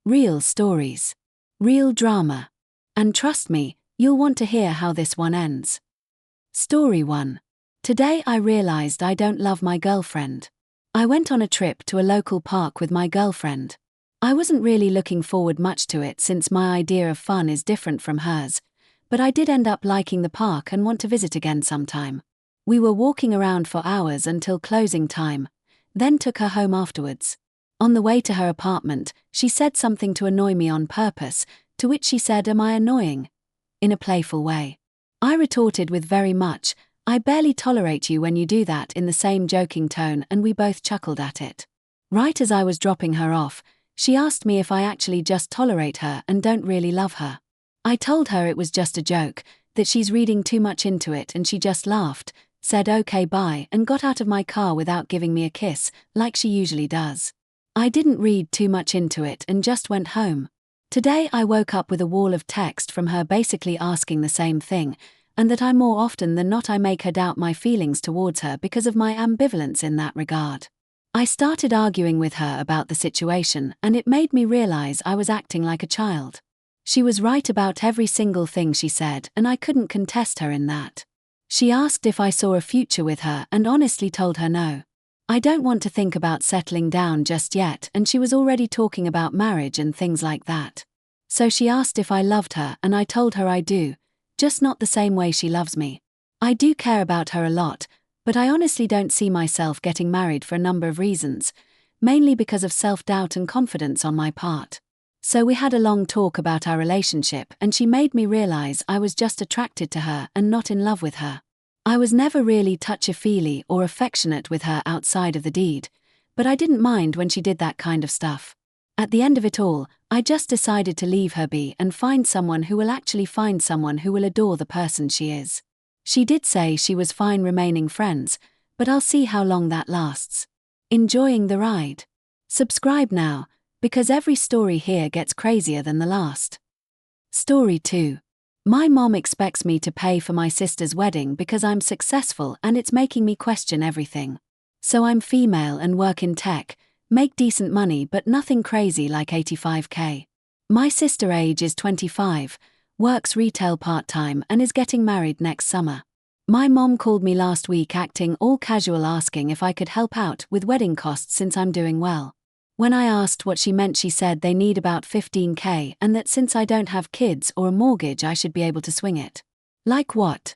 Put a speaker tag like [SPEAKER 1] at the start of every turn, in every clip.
[SPEAKER 1] Real stories. Real drama. And trust me, you'll want to hear how this one ends. Story 1. Today I realized I don't love my girlfriend. I went on a trip to a local park with my girlfriend. I wasn't really looking forward much to it since my idea of fun is different from hers, but I did end up liking the park and want to visit again sometime. We were walking around for hours until closing time, then took her home afterwards. On the way to her apartment, she said something to annoy me on purpose, to which she said, "Am I annoying?" in a playful way. I retorted with very much, "I barely tolerate you when you do that," in the same joking tone, and we both chuckled at it. Right as I was dropping her off, she asked me if I actually just tolerate her and don't really love her. I told her it was just a joke, that she's reading too much into it, and she just laughed, said okay bye, and got out of my car without giving me a kiss, like she usually does. I didn't read too much into it and just went home. Today I woke up with a wall of text from her basically asking the same thing, and that I more often than not I make her doubt my feelings towards her because of my ambivalence in that regard. I started arguing with her about the situation, and it made me realize I was acting like a child. She was right about every single thing she said, and I couldn't contest her in that. She asked if I saw a future with her and honestly told her no. I don't want to think about settling down just yet, and she was already talking about marriage and things like that. So she asked if I loved her, and I told her I do, just not the same way she loves me. I do care about her a lot, but I honestly don't see myself getting married for a number of reasons, mainly because of self-doubt and confidence on my part. So we had a long talk about our relationship, and she made me realize I was just attracted to her and not in love with her. I was never really touchy-feely or affectionate with her outside of the deed, but I didn't mind when she did that kind of stuff. At the end of it all, I just decided to leave her be and find someone who will actually find someone who will adore the person she is. She did say she was fine remaining friends, but I'll see how long that lasts. Enjoying the ride? Subscribe now, because every story here gets crazier than the last. Story 2. My mom expects me to pay for my sister's wedding because I'm successful, and it's making me question everything. So I'm female and work in tech, make decent money but nothing crazy like 85K. My sister age is 25, works retail part-time and is getting married next summer. My mom called me last week acting all casual, asking if I could help out with wedding costs since I'm doing well. When I asked what she meant, she said they need about 15K and that since I don't have kids or a mortgage I should be able to swing it. Like what?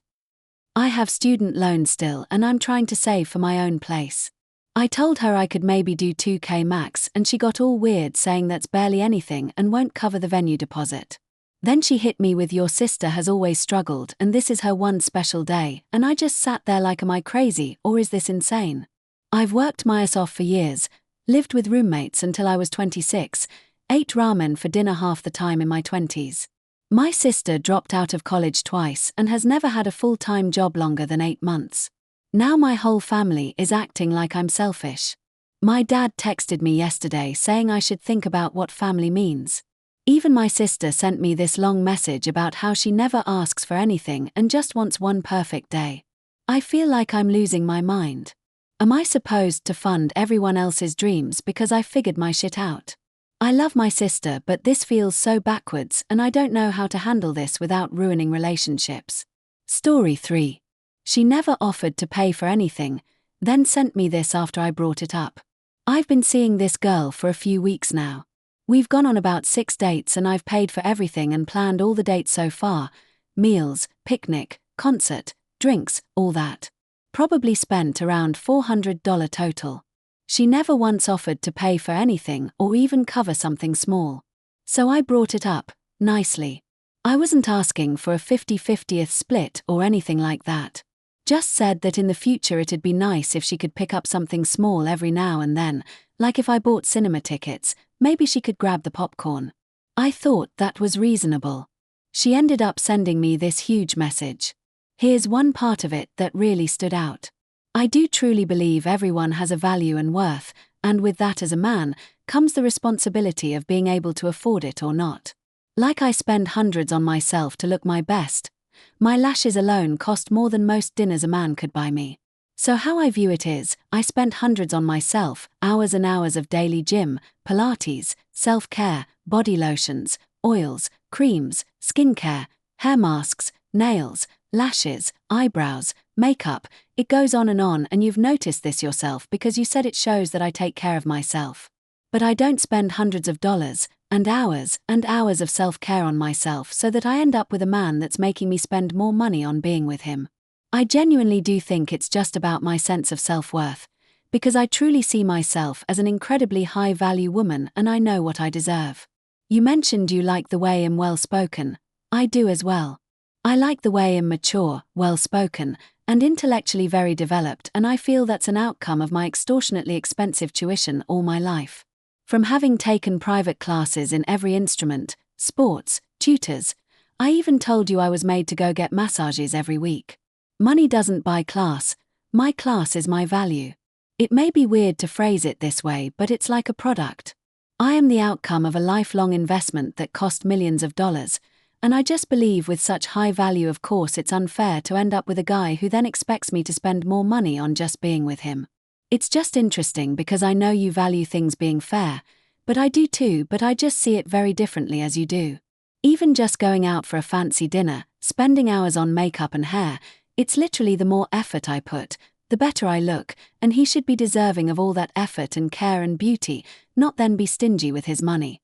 [SPEAKER 1] I have student loans still and I'm trying to save for my own place. I told her I could maybe do 2K max, and she got all weird saying that's barely anything and won't cover the venue deposit. Then she hit me with, "Your sister has always struggled and this is her one special day," and I just sat there like, am I crazy or is this insane? I've worked my ass off for years, lived with roommates until I was 26, ate ramen for dinner half the time in my 20s. My sister dropped out of college twice and has never had a full-time job longer than 8 months. Now my whole family is acting like I'm selfish. My dad texted me yesterday saying I should think about what family means. Even my sister sent me this long message about how she never asks for anything and just wants one perfect day. I feel like I'm losing my mind. Am I supposed to fund everyone else's dreams because I figured my shit out? I love my sister, but this feels so backwards and I don't know how to handle this without ruining relationships. Story 3. She never offered to pay for anything, then sent me this after I brought it up. I've been seeing this girl for a few weeks now. We've gone on about 6 dates and I've paid for everything and planned all the dates so far. Meals, picnic, concert, drinks, all that. Probably spent around $400 total. She never once offered to pay for anything or even cover something small. So I brought it up, nicely. I wasn't asking for a 50-50th split or anything like that. Just said that in the future it'd be nice if she could pick up something small every now and then, like if I bought cinema tickets, maybe she could grab the popcorn. I thought that was reasonable. She ended up sending me this huge message. Here's one part of it that really stood out. "I do truly believe everyone has a value and worth, and with that as a man, comes the responsibility of being able to afford it or not. Like I spend hundreds on myself to look my best. My lashes alone cost more than most dinners a man could buy me. So how I view it is, I spent hundreds on myself, hours and hours of daily gym, Pilates, self-care, body lotions, oils, creams, skincare, hair masks, nails, lashes, eyebrows, makeup. It goes on, and you've noticed this yourself because you said it shows that I take care of myself. But I don't spend hundreds of dollars and hours of self-care on myself so that I end up with a man that's making me spend more money on being with him. I genuinely do think it's just about my sense of self-worth, because I truly see myself as an incredibly high-value woman and I know what I deserve. You mentioned you like the way I'm well-spoken. I do as well. I like the way I'm mature, well-spoken, and intellectually very developed, and I feel that's an outcome of my extortionately expensive tuition all my life. From having taken private classes in every instrument, sports, tutors, I even told you I was made to go get massages every week. Money doesn't buy class. My class is my value. It may be weird to phrase it this way, but it's like a product. I am the outcome of a lifelong investment that cost millions of dollars, and I just believe with such high value, of course it's unfair to end up with a guy who then expects me to spend more money on just being with him. It's just interesting because I know you value things being fair, but I do too, but I just see it very differently as you do. Even just going out for a fancy dinner, spending hours on makeup and hair, it's literally the more effort I put, the better I look, and he should be deserving of all that effort and care and beauty, not then be stingy with his money.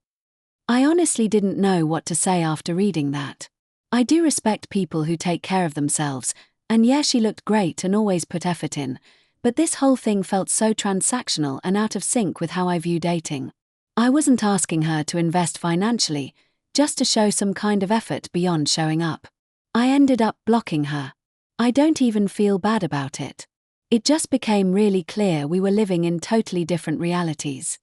[SPEAKER 1] I honestly didn't know what to say after reading that. I do respect people who take care of themselves, and yeah, she looked great and always put effort in, but this whole thing felt so transactional and out of sync with how I view dating. I wasn't asking her to invest financially, just to show some kind of effort beyond showing up. I ended up blocking her. I don't even feel bad about it. It just became really clear we were living in totally different realities.